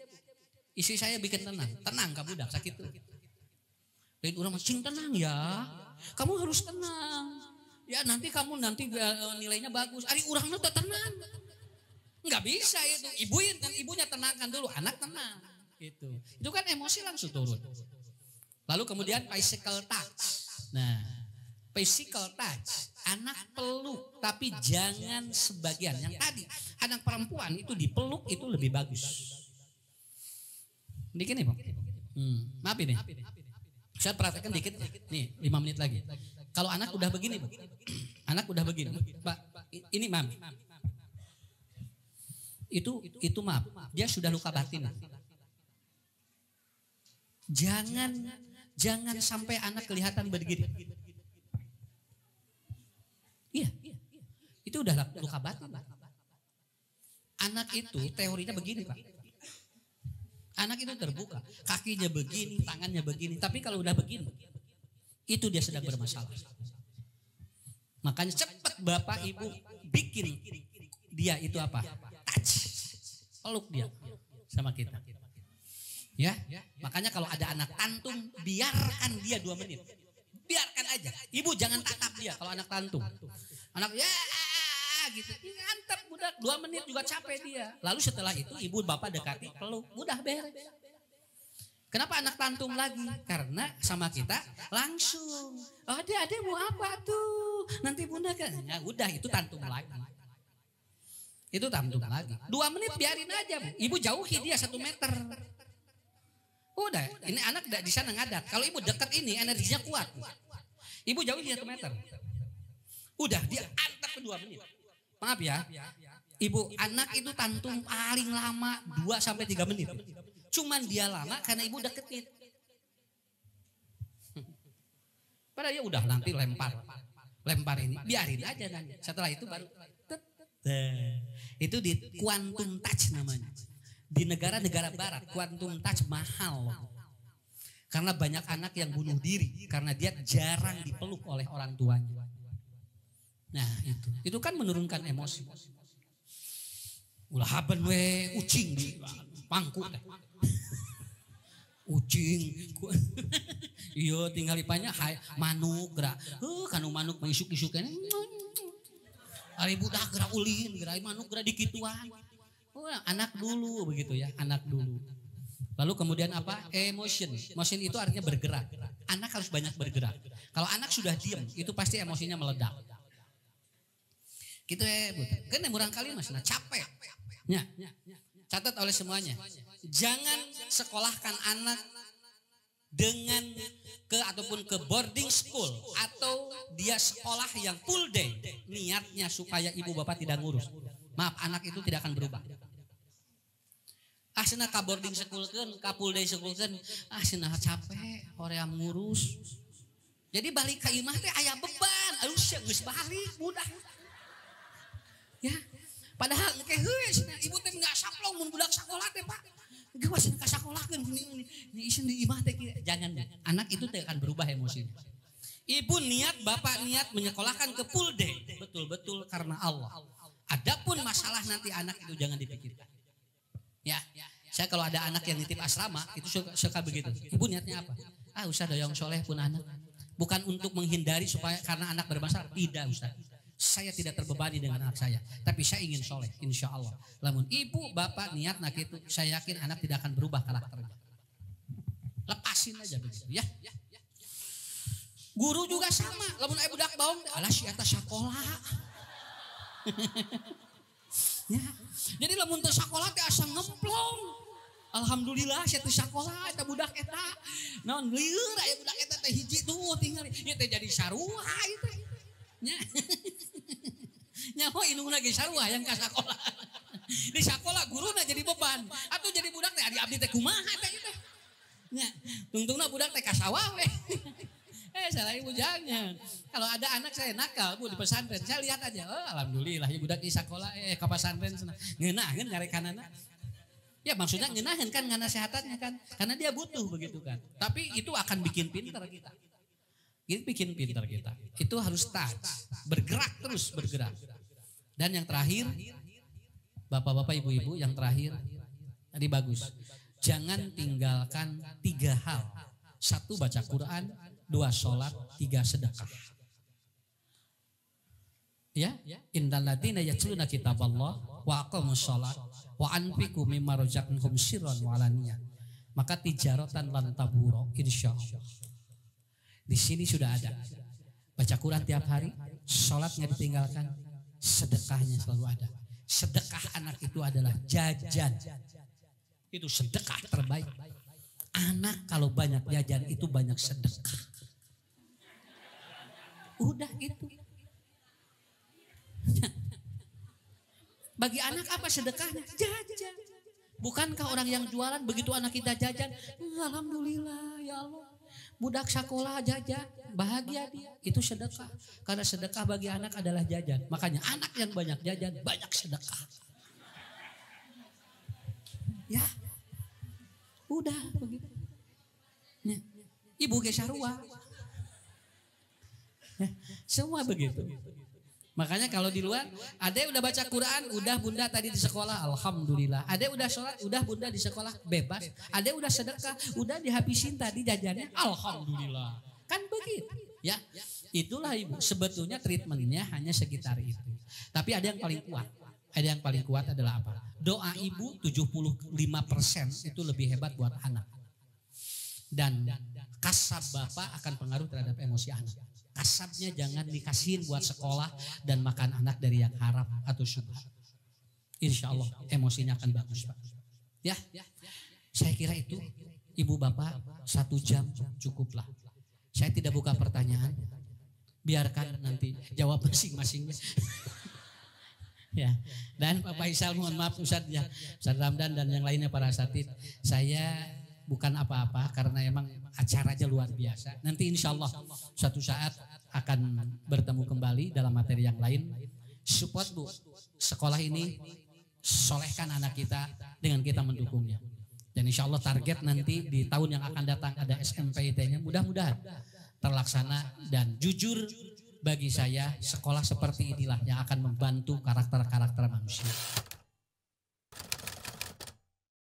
Istri saya bikin tenang. Tenang ka budak sakit tuh. Lain urang sing tenang ya. Kamu harus tenang. Ya nanti kamu nilainya bagus. Ari urang teh tenang. Enggak bisa itu. Ibunya tenangkan dulu, anak tenang. Gitu. Itu kan emosi langsung turun. Lalu kemudian physical touch. Nah, physical touch, anak peluk tapi jangan sebagian. Yang tadi anak perempuan itu dipeluk itu lebih bagus. Dikit nih Bang. Maaf ini. Saya perhatikan dikit. Nih 5 menit lagi. Kalau anak udah begini, Bang. Anak udah begini. Pak, ini Mam. Itu maaf, dia sudah luka batin. Jangan sampai anak kelihatan begini. Iya. Itu udah luka batin. Anak itu teorinya begini Pak. Anak itu terbuka, kakinya begini, tangannya begini. Tapi kalau udah begini, itu dia sedang bermasalah. Makanya cepat Bapak Ibu bikin dia itu apa? Touch, peluk dia sama kita. Ya, makanya kalau ada anak tantum, biarkan dia 2 menit. Biarkan aja. Ibu jangan tatap dia kalau anak tantum. Anak ya gitu, ngantep budak 2 menit juga capek dia. Lalu setelah itu ibu bapak dekati, peluk, udah beres. Kenapa anak tantum lagi? Karena sama kita langsung. Oh adek mau apa tuh? Nanti bunda kan? Ya udah itu tantum lagi. Itu tantum lagi. 2 menit biarin aja. Ibu jauhi dia 1 meter. Udah, ini anak di sana ngadat. Kalau ibu dekat ini energinya kuat. Ibu jauhi dia 1 meter. Udah dia antep ke 2 menit. Maaf ya, ibu anak itu tantum paling lama 2-3 menit. Cuman dia lama karena ibu deketin. Padahal ya udah nanti lempar ini, biarin aja nanti. Setelah itu baru itu di quantum touch namanya. Di negara-negara barat quantum touch mahal. Karena banyak anak yang bunuh diri karena dia jarang dipeluk oleh orang tuanya. Nah itu kan menurunkan emosi. Ulah haben we ucing di pangku teh. Ucing. Iya tinggal ipanya manuk gerak. Kanu manuk isuk-isuk kan. Ari budak gerak ulin, gerak manuk gerak dikituan. Anak dulu begitu ya, anak dulu. Lalu kemudian apa? Emotion. Emotion itu artinya bergerak. Anak harus banyak bergerak. Kalau anak sudah diam, itu pasti emosinya meledak. Gitu ya, Bu. Kan murang kali Mas, nah capek. Ya. Catat oleh semuanya. Jangan sekolahkan anak dengan ataupun ke boarding school atau dia sekolah yang full day. Niatnya supaya ibu bapak tidak ngurus. Maaf, anak itu tidak akan berubah. Cenah ka boarding school kan, ka full day school kan, cenah capek, hoream ngurus. Jadi balik ke imah teh aya beban, aduh geus balik budak. Ya, padahal kayak ibu teh nggak saplong mun budak sekolah teh Pak. Gawas ka sakolahkeun ini isin di imah teh jangan. Anak itu teh akan berubah emosinya. Ibu niat, bapak niat menyekolahkan ke full day, betul-betul karena Allah. Adapun masalah nanti anak itu jangan dipikirkan. Ya, saya kalau ada anak yang nitip asrama itu suka begitu. Ibu niatnya apa? Ustaz doyong soleh pun anak. Bukan untuk menghindari supaya karena anak bermasalah. Tidak Ustaz. Saya tidak terbebani dengan anak saya, tapi saya ingin soleh, insya Allah. Lamun ibu bapak niat nak itu, saya yakin anak tidak akan berubah karakternya. Lepasin aja begitu, ya. Guru juga sama, lamun ibu budak baung, alah si atas sekolah. Ya. Jadi lamun teu sekolah teh asa ngemplong. Alhamdulillah saya teu sekolah eta budak eta. Naon lieur aya budak eta teh hiji tuh tinggal ieu teh jadi saruah itu. Nya. Nyaho indungna ge sarua yang ka sakola. Di sakola guruna jadi beban atuh jadi budak teh abdi teh kumaha teh teh. Nya, tungtungna budak teh ka sawah we. Salah ibu jangan. Kalau ada anak saya nakal Bu di pesantren, saya lihat aja. Oh, alhamdulillah ya budak di sakola ka pesantren cenah. Ngeunaheun ngarekanana. Ya maksudnya ngeunaheun kan nganasehatannya kan. Karena dia butuh begitu kan. Tapi itu akan bikin pintar kita. Itu bikin pintar kita. Itu harus touch, bergerak terus bergerak. Dan yang terakhir, bapak-bapak, ibu-ibu, yang terakhir tadi bagus. Jangan tinggalkan 3 hal. 1 baca Quran, 2 sholat, 3 sedekah. Ya, innal ladzina yatluna kitaballah wa aqamus sholat wa anfiqu mimma razaqnahum sirran wa alaniyah. Maka tijaratan lan tabura insyaallah. Di sini sudah ada. Baca Quran tiap hari, sholat nggak ditinggalkan, sedekahnya selalu ada. Sedekah anak itu adalah jajan. Itu sedekah terbaik. Anak kalau banyak jajan itu banyak sedekah. Udah itu. Bagi anak apa sedekahnya? Jajan. Bukankah orang yang jualan begitu anak kita jajan, alhamdulillah ya Allah. Budak sekolah jajan, bahagia dia. Itu sedekah. Karena sedekah bagi anak adalah jajan. Makanya anak yang banyak jajan, banyak sedekah. Ya, udah begitu. Ya. Ibu gesarua. Ya, semua begitu. Makanya kalau di luar, Ade udah baca Quran, udah bunda tadi di sekolah, alhamdulillah. Ade udah sholat, udah bunda di sekolah, bebas. Ade udah sedekah, udah dihabisin tadi jajannya, alhamdulillah. Kan begitu, ya. Itulah ibu. Sebetulnya treatmentnya hanya sekitar itu. Tapi ada yang paling kuat. Ada yang paling kuat adalah apa? Doa ibu 75% itu lebih hebat buat anak. Dan kasab bapak akan pengaruh terhadap emosi anak. Kasabnya jangan dikasihin buat sekolah dan makan anak dari yang haram atau syubhat. Insya Allah emosinya akan bagus Pak. Ya, saya kira itu ibu bapak 1 jam cukuplah. Saya tidak buka pertanyaan, biarkan nanti jawab masing-masing. Ya, dan Pak Faisal mohon maaf Ustaz ya, Ustaz Ramdan dan yang lainnya para asatid, saya bukan apa-apa karena emang acaranya luar biasa. Nanti insya Allah suatu saat akan bertemu kembali dalam materi yang lain. Support Bu, sekolah ini solehkan anak kita dengan kita mendukungnya. Dan insya Allah target nanti di tahun yang akan datang ada SMPIT-nya, mudah-mudahan terlaksana. Dan jujur bagi saya sekolah seperti inilah yang akan membantu karakter